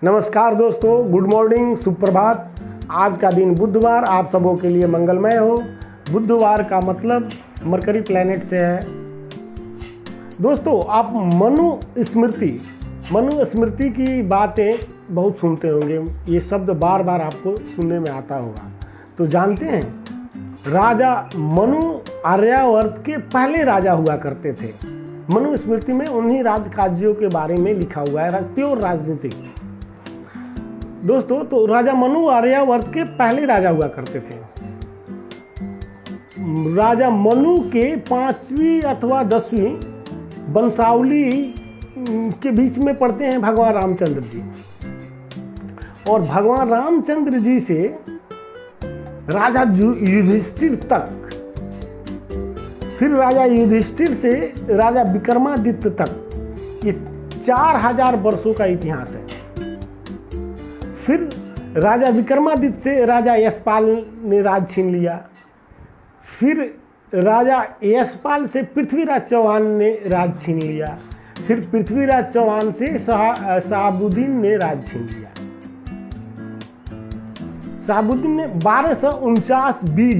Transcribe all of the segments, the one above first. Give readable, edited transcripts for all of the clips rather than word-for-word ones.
नमस्कार दोस्तों, good morning, सुप्रभात। आज का दिन बुधवार आप सबों के लिए मंगलमय हो। बुधवार का मतलब मरकरी प्लैनेट से है। दोस्तों, आप मनुस्मृति की बातें बहुत सुनते होंगे। ये शब्द बार बार आपको सुनने में आता होगा। तो जानते हैं, राजा मनु आर्यावर्त के पहले राजा हुआ करते थे। मनुस्मृति में उन्हीं राजकार्यों के बारे में लिखा हुआ है, प्योर राजनीतिक। दोस्तों, तो राजा मनु आर्यावर्त के पहले राजा हुआ करते थे। राजा मनु के 5वीं अथवा 10वीं वंशावली के बीच में पड़ते हैं भगवान रामचंद्र जी। और भगवान रामचंद्र जी से राजा युधिष्ठिर तक, फिर राजा युधिष्ठिर से राजा विक्रमादित्य तक, ये 4000 वर्षों का इतिहास है। फिर राजा विक्रमादित्य से राजा यशपाल ने राज छीन लिया। फिर राजा यशपाल से पृथ्वीराज चौहान ने राज छीन लिया। फिर पृथ्वीराज चौहान से शहाबुद्दीन ने राज छीन लिया। शहाबुद्दीन ने 1249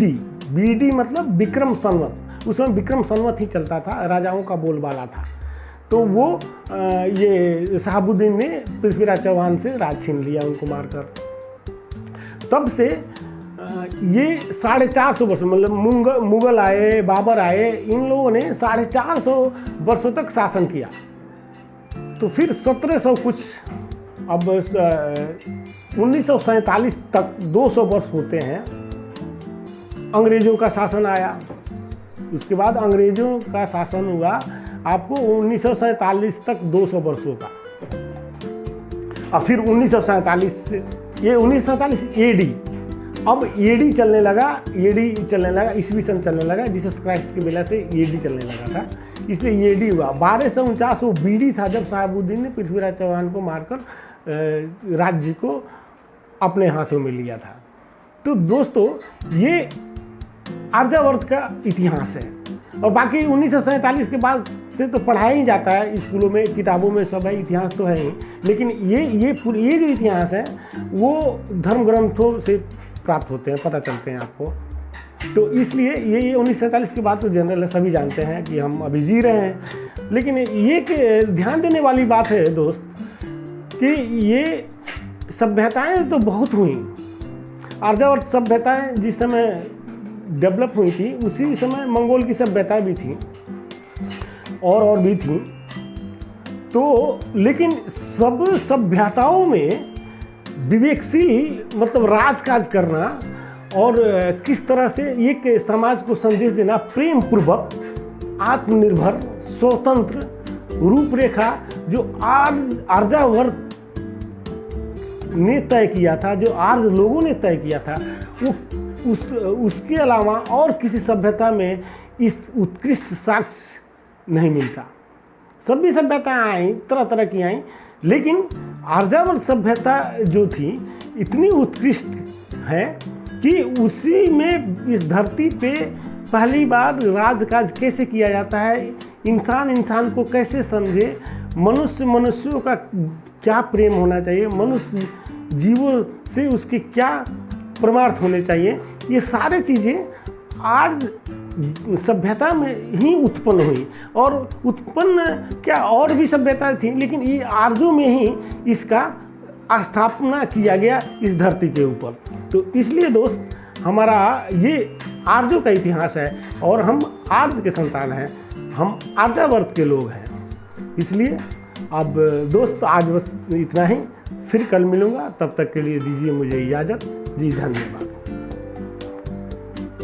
बीडी मतलब विक्रम संवत, उसमें विक्रम संवत ही चलता था, राजाओं का बोलबाला था। तो वो ये शहाबुद्दीन ने पृथ्वीराज चौहान से राज छीन लिया, उनको मारकर। तब से ये 450 वर्ष, मतलब मुगल आए, बाबर आए, इन लोगों ने 450 वर्षों तक शासन किया। तो फिर 1700 कुछ, अब 1947 तक 200 वर्ष होते हैं, अंग्रेजों का शासन आया। उसके बाद अंग्रेजों का शासन हुआ आपको 1947 तक 200 वर्षों का। और फिर 1947 से, ये 1947 एडी, अब एडी चलने लगा, ईस्वी सन चलने लगा, जीसस क्राइस्ट की बेला से एडी चलने लगा था, इसलिए एडी हुआ। 1249 वो बीडी था जब शहाबुद्दीन ने पृथ्वीराज चौहान को मारकर राज्य को अपने हाथों में लिया था। तो दोस्तों, ये आर्यावर्त का इतिहास है। और बाकी 1947 के बाद से तो पढ़ाया ही जाता है स्कूलों में, किताबों में, सब है, इतिहास तो है ही। लेकिन ये जो इतिहास है वो धर्म ग्रंथों से प्राप्त होते हैं, पता चलते हैं आपको। तो इसलिए ये 1947 के बाद तो जनरल है, सभी जानते हैं कि हम अभी जी रहे हैं। लेकिन ये ध्यान देने वाली बात है दोस्त कि ये सभ्यताएँ तो बहुत हुई। आर्यावर्त सभ्यताएँ जिस समय डेवलप हुई थी, उसी समय मंगोल की सभ्यता भी थी और भी थी। तो लेकिन सब सभ्यताओं में विवेकशील, मतलब राजकाज करना और किस तरह से एक समाज को संदेश देना, प्रेम पूर्वक, आत्मनिर्भर, स्वतंत्र रूपरेखा जो आर्यावर्त ने तय किया था, जो आर्य लोगों ने तय किया था, वो उसके अलावा और किसी सभ्यता में इस उत्कृष्ट साक्ष्य नहीं मिलता। सभी सभ्यताएं आई, तरह तरह की आई, लेकिन आर्यावर्त सभ्यता जो थी इतनी उत्कृष्ट है कि उसी में इस धरती पे पहली बार राजकाज कैसे किया जाता है, इंसान को कैसे समझे, मनुष्यों का क्या प्रेम होना चाहिए, मनुष्य जीवों से उसके क्या परमार्थ होने चाहिए, ये सारी चीज़ें आज सभ्यता में ही उत्पन्न हुई। और उत्पन्न क्या और भी सभ्यता थी, लेकिन ये आर्यों में ही इसका स्थापना किया गया इस धरती के ऊपर। तो इसलिए दोस्त, हमारा ये आर्यों का इतिहास है और हम आर्य के संतान हैं, हम आर्यावर्त के लोग हैं। इसलिए अब दोस्त, आज बस इतना ही, फिर कल मिलूँगा। तब तक के लिए दीजिए मुझे इजाज़त। जी धन्यवाद।